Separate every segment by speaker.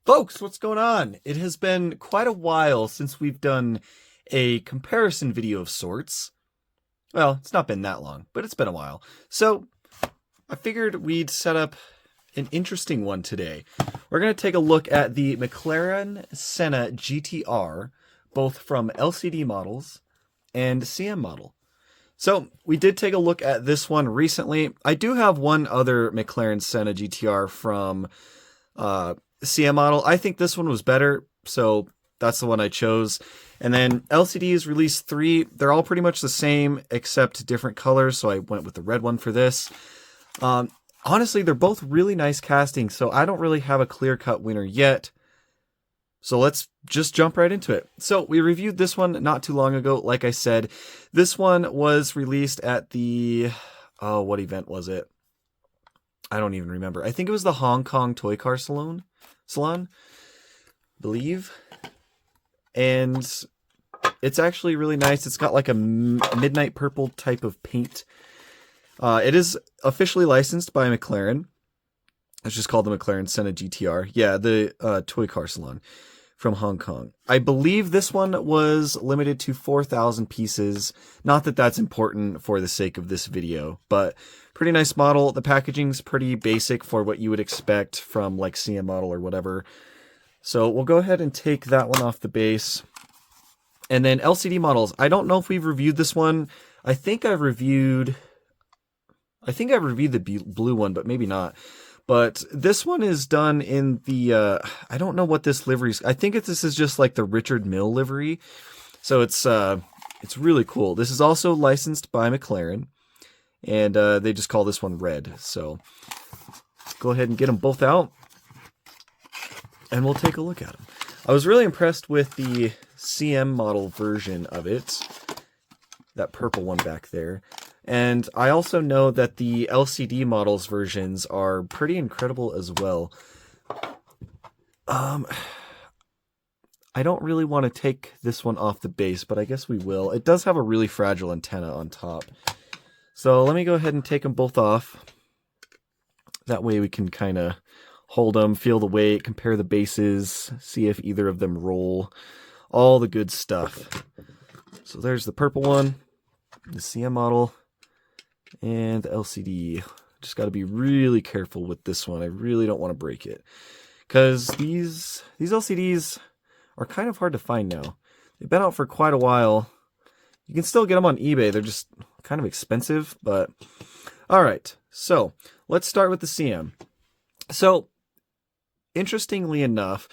Speaker 1: Folks, what's going on? It has been quite a while since we've done a comparison video of sorts. Well, it's not been that long, but it's been a while. So I figured we'd set up an interesting one today. We're going to take a look at the McLaren Senna GTR, both from LCD models and CM model. So we did take a look at this one recently. I do have one other McLaren Senna GTR from CM model. I think this one was better, so that's the one I chose. And then LCDs released 3. They're all pretty much the same except different colors, so I went with the red one for this. Honestly, they're both really nice castings, so I don't really have a clear-cut winner yet. So let's just jump right into it. So we reviewed this one not too long ago. Like I said, this one was released at the, what event was it? I don't even remember. I think it was the Hong Kong Toycar Salon, believe. And it's actually really nice. It's got like a midnight purple type of paint. It is officially licensed by McLaren. It's just called the McLaren Senna GTR. Yeah, the Toycar Salon from Hong Kong. I believe this one was limited to 4,000 pieces. Not that that's important for the sake of this video, but pretty nice model. The packaging's pretty basic for what you would expect from like CM model or whatever. So we'll go ahead and take that one off the base. And then LCD models. I don't know if we've reviewed this one. I think I've reviewed the blue one, but maybe not. But this one is done in the, I don't know what this livery is. I think this is just like the Richard Mille livery. So it's really cool. This is also licensed by McLaren. And they just call this one red. So go ahead and get them both out. And we'll take a look at them. I was really impressed with the CM model version of it. That purple one back there. And I also know that the LCD models versions are pretty incredible as well. I don't really want to take this one off the base, but I guess we will. It does have a really fragile antenna on top. So let me go ahead and take them both off. That way we can kind of hold them, feel the weight, compare the bases, see if either of them roll. All the good stuff. So there's the purple one, the CM model, and the LCD. Just got to be really careful with this one. I really don't want to break it. Because these LCDs are kind of hard to find now. They've been out for quite a while. You can still get them on eBay. They're just kind of expensive, but alright. So, let's start with the CM. So, interestingly enough,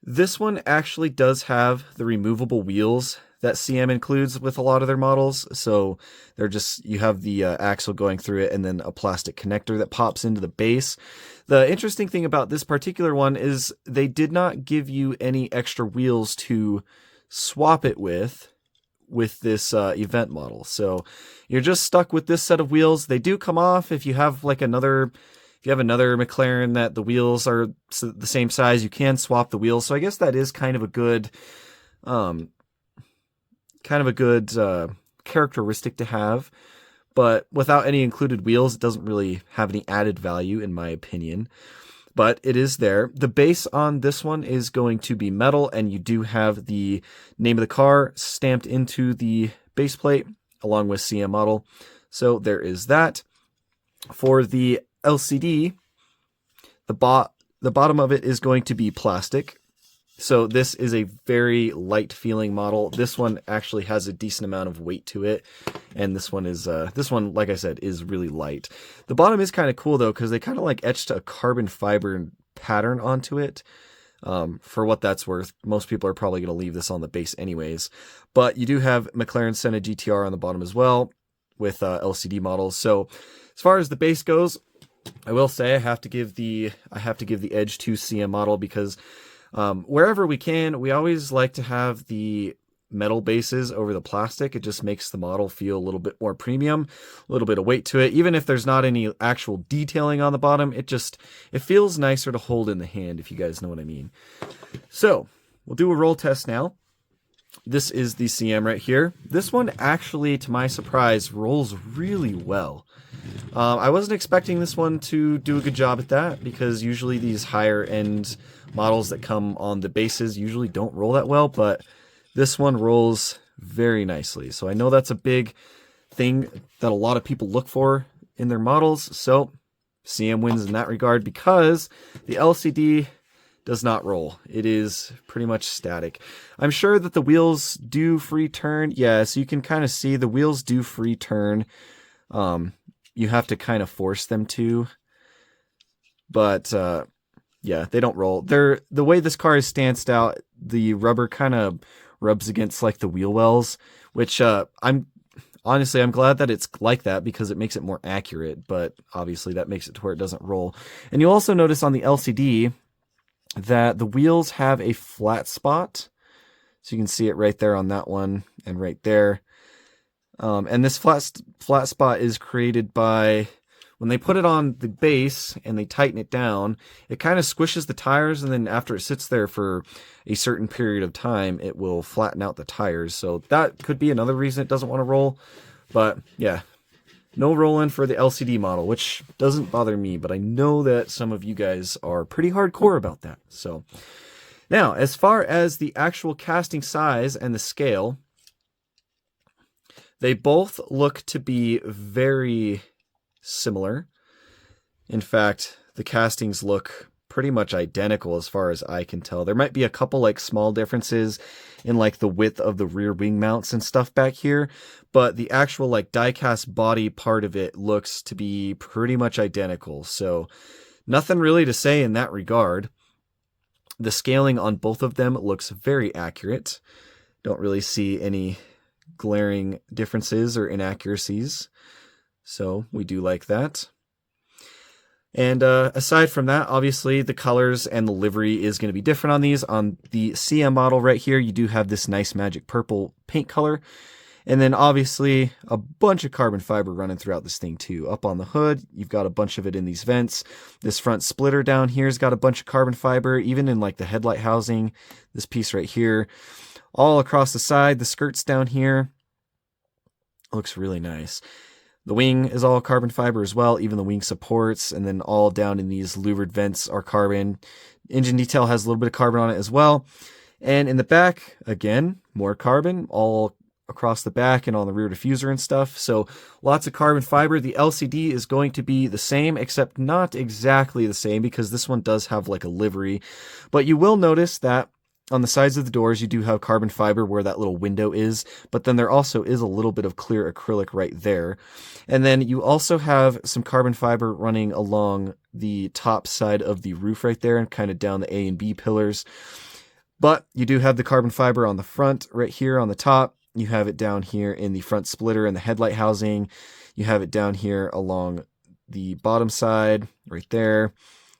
Speaker 1: this one actually does have the removable wheels that CM includes with a lot of their models. So they're just, you have the axle going through it and then a plastic connector that pops into the base. The interesting thing about this particular one is they did not give you any extra wheels to swap it with this event model. So you're just stuck with this set of wheels. They do come off if you have like another McLaren that the wheels are the same size, you can swap the wheels. So I guess that is kind of a good characteristic to have, but without any included wheels, it doesn't really have any added value in my opinion, but it is there. The base on this one is going to be metal, and you do have the name of the car stamped into the base plate along with CM model. So there is that. For the LCD, the bottom of it is going to be plastic. So this is a very light feeling model. This one actually has a decent amount of weight to it, and this one is like I said, is really light. The bottom is kind of cool though, because they kind of like etched a carbon fiber pattern onto it. For what that's worth, most people are probably going to leave this on the base anyways. But you do have McLaren Senna GTR on the bottom as well with LCD models. So as far as the base goes, I will say I have to give the edge to CM model because wherever we can, we always like to have the metal bases over the plastic. It just makes the model feel a little bit more premium, a little bit of weight to it. Even if there's not any actual detailing on the bottom, it feels nicer to hold in the hand, if you guys know what I mean. So we'll do a roll test now. this is the CM right here. This one actually, to my surprise, rolls really well. I wasn't expecting this one to do a good job at that, because usually these higher end models that come on the bases usually don't roll that well, but this one rolls very nicely. So I know that's a big thing that a lot of people look for in their models, so CM wins in that regard because the LCD does not roll. It is pretty much static. I'm sure that the wheels do free turn. Yeah, so you can kind of see the wheels do free turn. You have to kind of force them to. But yeah, they don't roll. The way this car is stanced out, the rubber kind of rubs against like the wheel wells, which I'm glad that it's like that because it makes it more accurate, but obviously that makes it to where it doesn't roll. And you'll also notice on the LCD that the wheels have a flat spot. So you can see it right there on that one and right there. And this flat spot is created by, when they put it on the base and they tighten it down, it kind of squishes the tires, and then after it sits there for a certain period of time, it will flatten out the tires. So that could be another reason it doesn't want to roll. But yeah, no rolling for the LCD model, which doesn't bother me, but I know that some of you guys are pretty hardcore about that. So now, as far as the actual casting size and the scale, they both look to be very similar. In fact, the castings look pretty much identical as far as I can tell. There might be a couple like small differences in like the width of the rear wing mounts and stuff back here, but the actual like diecast body part of it looks to be pretty much identical. So nothing really to say in that regard. The scaling on both of them looks very accurate. Don't really see any glaring differences or inaccuracies. So we do like that. And aside from that, obviously the colors and the livery is going to be different on these. On the CM model right here, you do have this nice magic purple paint color. And then obviously a bunch of carbon fiber running throughout this thing too. Up on the hood, you've got a bunch of it in these vents. This front splitter down here's got a bunch of carbon fiber, even in like the headlight housing, this piece right here. All across the side, the skirts down here. Looks really nice. The wing is all carbon fiber as well, even the wing supports, and then all down in these louvered vents are carbon. Engine detail has a little bit of carbon on it as well. And in the back, again, more carbon, all across the back and on the rear diffuser and stuff. So lots of carbon fiber. The LCD is going to be the same, except not exactly the same because this one does have like a livery. But you will notice that on the sides of the doors, you do have carbon fiber where that little window is, but then there also is a little bit of clear acrylic right there. And then you also have some carbon fiber running along the top side of the roof right there and kind of down the A and B pillars. But you do have the carbon fiber on the front right here on the top. You have it down here in the front splitter and the headlight housing. You have it down here along the bottom side right there.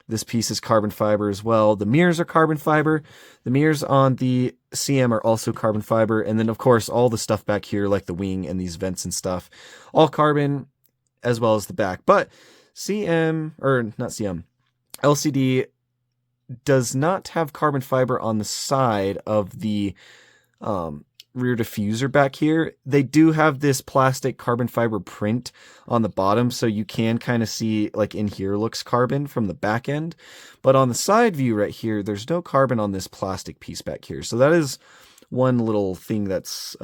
Speaker 1: This piece is carbon fiber as well. The mirrors are carbon fiber. The mirrors on the CM are also carbon fiber. And then, of course, all the stuff back here, like the wing and these vents and stuff, all carbon as well as the back. But LCD does not have carbon fiber on the side of the rear diffuser back here. They do have this plastic carbon fiber print on the bottom, so you can kind of see like in here looks carbon from the back end, but on the side view right here there's no carbon on this plastic piece back here. So that is one little thing that's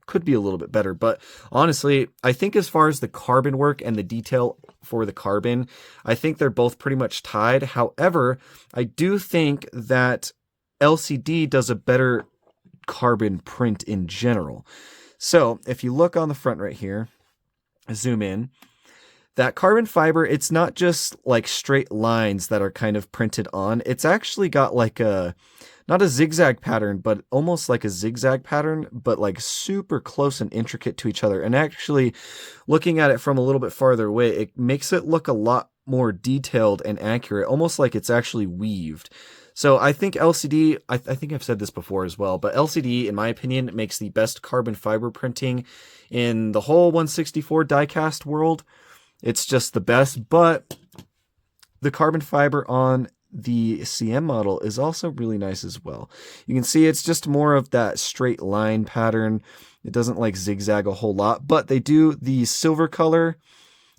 Speaker 1: could be a little bit better. But honestly, I think as far as the carbon work and the detail for the carbon, I think they're both pretty much tied. However, I do think that LCD does a better carbon print in general. So if you look on the front right here, zoom in, that carbon fiber, it's not just like straight lines that are kind of printed on. It's actually got like not a zigzag pattern, but almost like a zigzag pattern, but like super close and intricate to each other. And actually looking at it from a little bit farther away, it makes it look a lot more detailed and accurate, almost like it's actually weaved. So I think LCD, I think I've said this before as well, but LCD, in my opinion, makes the best carbon fiber printing in the whole 164 diecast world. It's just the best, but the carbon fiber on the CM model is also really nice as well. You can see it's just more of that straight line pattern. It doesn't like zigzag a whole lot, but they do the silver color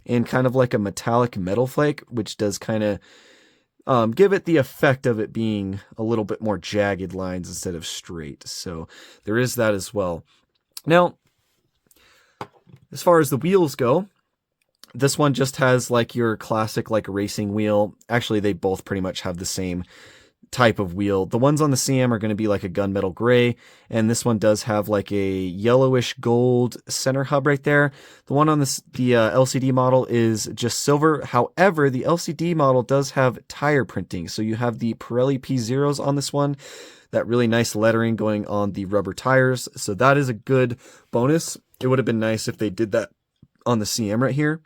Speaker 1: and kind of like a metallic metal flake, which does kind of give it the effect of it being a little bit more jagged lines instead of straight. So there is that as well. Now, as far as the wheels go, this one just has like your classic like racing wheel. Actually, they both pretty much have the same type of wheel. The ones on the CM are going to be like a gunmetal gray, and this one does have like a yellowish gold center hub right there. The one on the LCD model is just silver. However, the LCD model does have tire printing. So you have the Pirelli P0s on this one, that really nice lettering going on the rubber tires. So that is a good bonus. It would have been nice if they did that on the CM right here.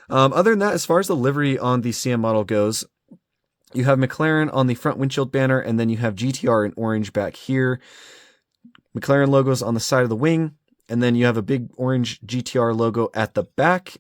Speaker 1: Other than that, as far as the livery on the CM model goes, you have McLaren on the front windshield banner, and then you have GTR in orange back here. McLaren logos on the side of the wing, and then you have a big orange GTR logo at the back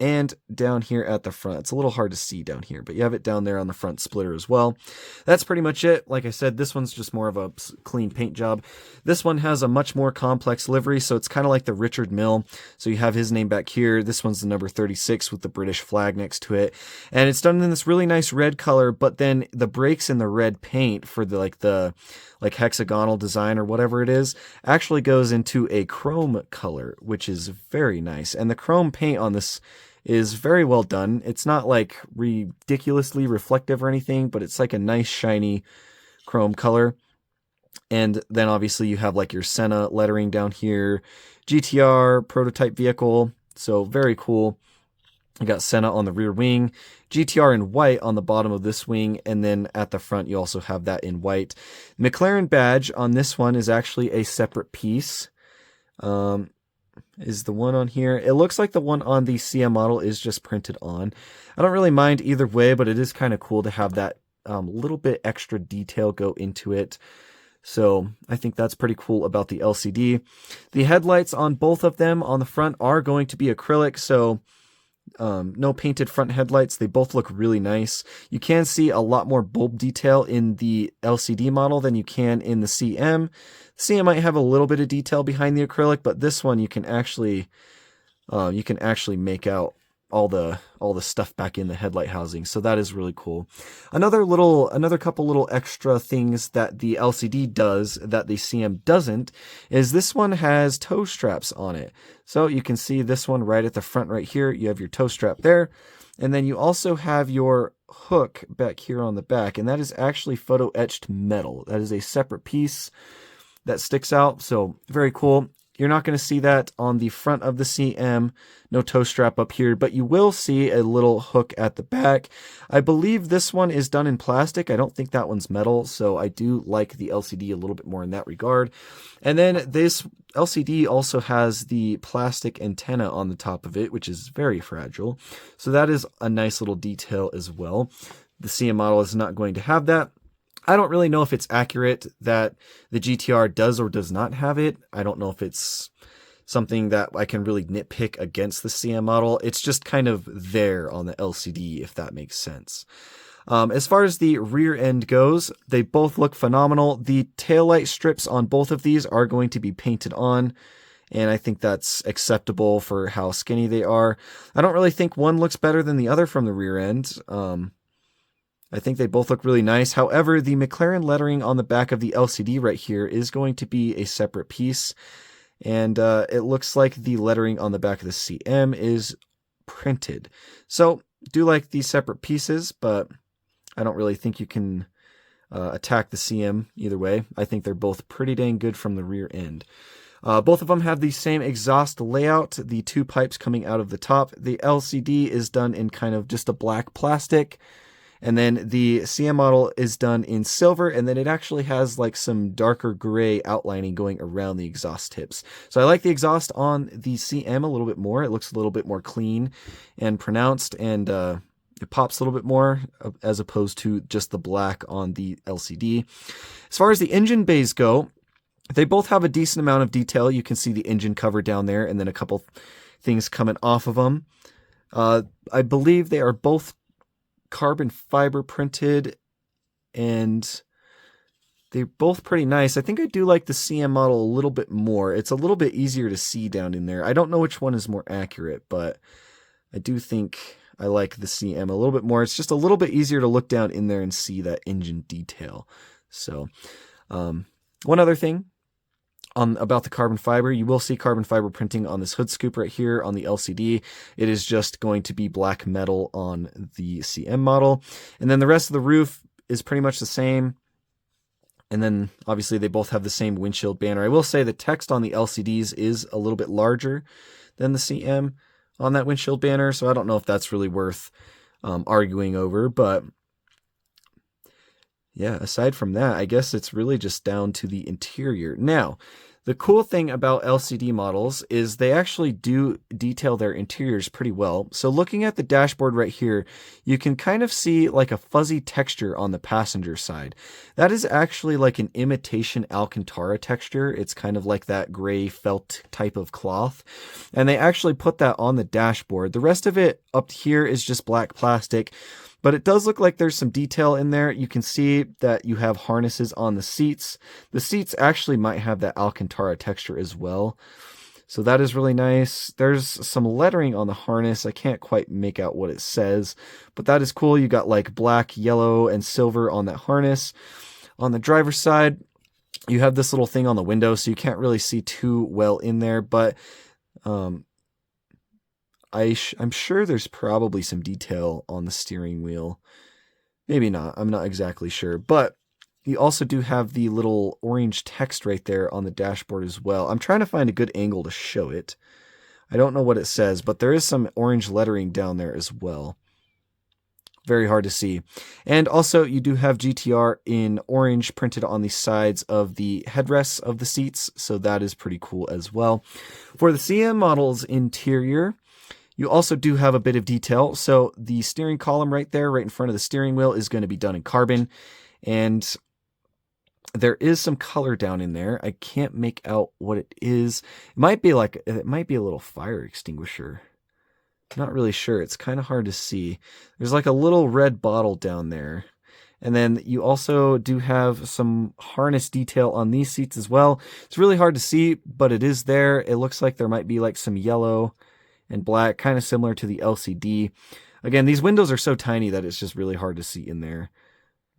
Speaker 1: and down here at the front. It's a little hard to see down here, but you have it down there on the front splitter as well. That's pretty much it. Like I said, this one's just more of a clean paint job. This one has a much more complex livery, so it's kind of like the Richard Mille. So you have his name back here. This one's the number 36 with the British flag next to it. And it's done in this really nice red color, but then the brakes in the red paint for the hexagonal design or whatever it is actually goes into a chrome color, which is very nice. And the chrome paint on this is very well done. It's not like ridiculously reflective or anything, but it's like a nice shiny chrome color. And then obviously you have like your Senna lettering down here, GTR prototype vehicle. So very cool. You got Senna on the rear wing, GTR in white on the bottom of this wing, and then at the front you also have that in white. McLaren badge on this one is actually a separate piece. Is the one on here. It looks like the one on the CM model is just printed on. I don't really mind either way, but it is kind of cool to have that little bit extra detail go into it. So I think that's pretty cool about the LCD. The headlights on both of them on the front are going to be acrylic, so no painted front headlights. They both look really nice. You can see a lot more bulb detail in the LCD model than you can in the CM. The CM might have a little bit of detail behind the acrylic, but this one you can actually make out all the stuff back in the headlight housing. So that is really cool. Another couple little extra things that the LCD does that the CM doesn't is this one has toe straps on it. So you can see this one right at the front right here. You have your toe strap there. And then you also have your hook back here on the back, and that is actually photo etched metal. That is a separate piece that sticks out. So very cool. You're not going to see that on the front of the CM, no toe strap up here, but you will see a little hook at the back. I believe this one is done in plastic. I don't think that one's metal, so I do like the LCD a little bit more in that regard. And then this LCD also has the plastic antenna on the top of it, which is very fragile. So that is a nice little detail as well. The CM model is not going to have that. I don't really know if it's accurate that the GTR does or does not have it. I don't know if it's something that I can really nitpick against the CM model. It's just kind of there on the LCD, if that makes sense. As far as the rear end goes, they both look phenomenal. The taillight strips on both of these are going to be painted on, and I think that's acceptable for how skinny they are. I don't really think one looks better than the other from the rear end. I think they both look really nice. However, the McLaren lettering on the back of the LCD right here is going to be a separate piece. And it looks like the lettering on the back of the CM is printed. So, do like these separate pieces, but I don't really think you can attack the CM either way. I think they're both pretty dang good from the rear end. Both of them have the same exhaust layout, the two pipes coming out of the top. The LCD is done in kind of just a black plastic. And then the CM model is done in silver, and then it actually has like some darker gray outlining going around the exhaust tips. So I like the exhaust on the CM a little bit more. It looks a little bit more clean and pronounced, and it pops a little bit more as opposed to just the black on the LCD. As far as the engine bays go, they both have a decent amount of detail. You can see the engine cover down there and then a couple things coming off of them. I believe they are both carbon fiber printed. and they're both pretty nice. I think I do like the CM model a little bit more. It's a little bit easier to see down in there. I don't know which one is more accurate, but I do think I like the CM a little bit more. It's just a little bit easier to look down in there and see that engine detail. So, one other thing about the carbon fiber, you will see carbon fiber printing on this hood scoop right here on the LCD. It is just going to be black metal on the CM model. And then the rest of the roof is pretty much the same. And then obviously they both have the same windshield banner. I will say the text on the LCDs is a little bit larger than the CM on that windshield banner. So I don't know if that's really worth arguing over, but yeah, aside from that, I guess it's really just down to the interior. Now, the cool thing about LCD models is they actually do detail their interiors pretty well. So looking at the dashboard right here, you can kind of see like a fuzzy texture on the passenger side. That is actually like an imitation Alcantara texture. It's kind of like that gray felt type of cloth. And they actually put that on the dashboard. The rest of it up here is just black plastic. But it does look like there's some detail in there. You can see that you have harnesses on the seats. The seats actually might have that Alcantara texture as well. So that is really nice. There's some lettering on the harness. I can't quite make out what it says, but that is cool. You got like black, yellow, and silver on that harness. On the driver's side, you have this little thing on the window, so you can't really see too well in there, but I'm sure there's probably some detail on the steering wheel. Maybe not. I'm not exactly sure. But you also do have the little orange text right there on the dashboard as well. I'm trying to find a good angle to show it. I don't know what it says, but there is some orange lettering down there as well. Very hard to see. And also you do have GTR in orange printed on the sides of the headrests of the seats. So that is pretty cool as well. For the CM model's interior, you also do have a bit of detail. So the steering column right there, right in front of the steering wheel, is going to be done in carbon. And there is some color down in there. I can't make out what it is. It might be a little fire extinguisher. Not really sure. It's kind of hard to see. There's like a little red bottle down there. And then you also do have some harness detail on these seats as well. It's really hard to see, but it is there. It looks like there might be like some yellow and black, kind of similar to the LCD. Again, these windows are so tiny that it's just really hard to see in there.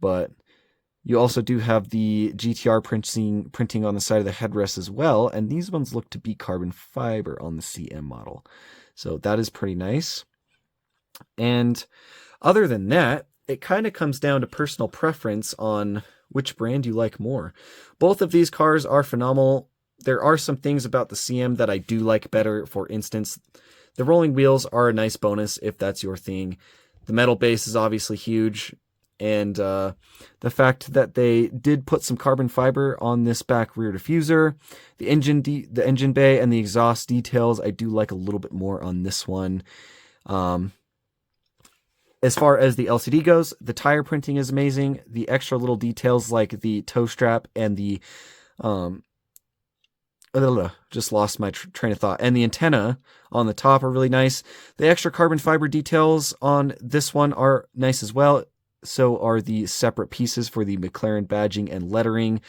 Speaker 1: But you also do have the GTR printing on the side of the headrest as well, and these ones look to be carbon fiber on the CM model. So that is pretty nice. And other than that, it kind of comes down to personal preference on which brand you like more. Both of these cars are phenomenal. There are some things about the CM that I do like better. For instance, the rolling wheels are a nice bonus if that's your thing. The metal base is obviously huge. And the fact that they did put some carbon fiber on this back rear diffuser, the engine bay, and the exhaust details, I do like a little bit more on this one. As far as the LCD goes, the tire printing is amazing. The extra little details like the toe strap and the just lost my train of thought. And the antenna on the top are really nice. The extra carbon fiber details on this one are nice as well. So are the separate pieces for the McLaren badging and lettering.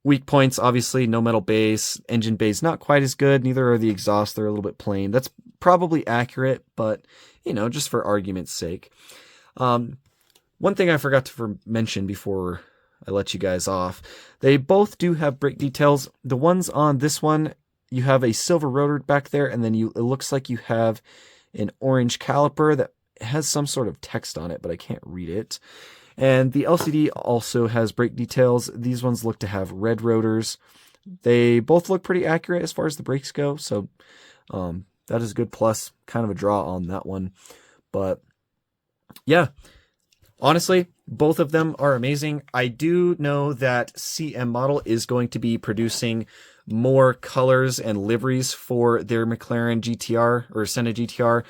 Speaker 1: Weak points, obviously, no metal base. Engine base not quite as good. Neither are the exhausts. They're a little bit plain. That's probably accurate, but, just for argument's sake. One thing I forgot to mention before I let you guys off, they both do have brake details. The ones on this one, you have a silver rotor back there, and then it looks like you have an orange caliper that has some sort of text on it, but I can't read it. And the LCD also has brake details. These ones look to have red rotors. They both look pretty accurate as far as the brakes go, so that is a good plus. Kind of a draw on that one. But yeah, honestly, both of them are amazing. I do know that CM model is going to be producing more colors and liveries for their McLaren GTR or Senna GTR.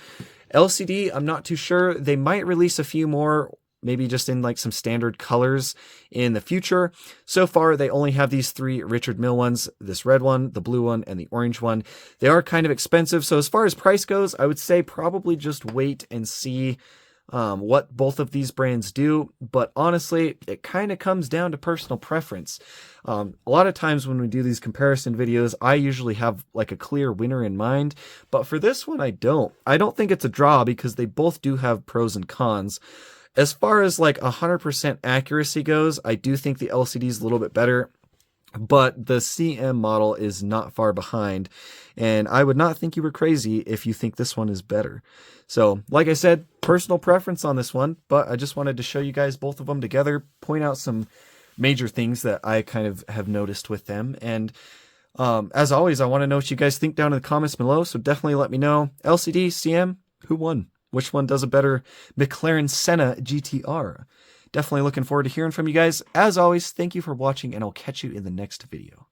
Speaker 1: LCD, I'm not too sure. They might release a few more, maybe just in like some standard colors in the future. So far, they only have these 3 Richard Mille ones, this red one, the blue one, and the orange one. They are kind of expensive. So as far as price goes, I would say probably just wait and see what both of these brands do, but honestly, it kind of comes down to personal preference. A lot of times when we do these comparison videos, I usually have like a clear winner in mind, but for this one, I don't. I don't think it's a draw because they both do have pros and cons. As far as like 100% accuracy goes, I do think the LCD is a little bit better, but the CM model is not far behind, and I would not think you were crazy if you think this one is better. So, like I said, personal preference on this one, but I just wanted to show you guys both of them together, point out some major things that I kind of have noticed with them, and as always, I want to know what you guys think down in the comments below, so definitely let me know. LCD, CM, who won? Which one does a better McLaren Senna GTR? Definitely looking forward to hearing from you guys. As always, thank you for watching, and I'll catch you in the next video.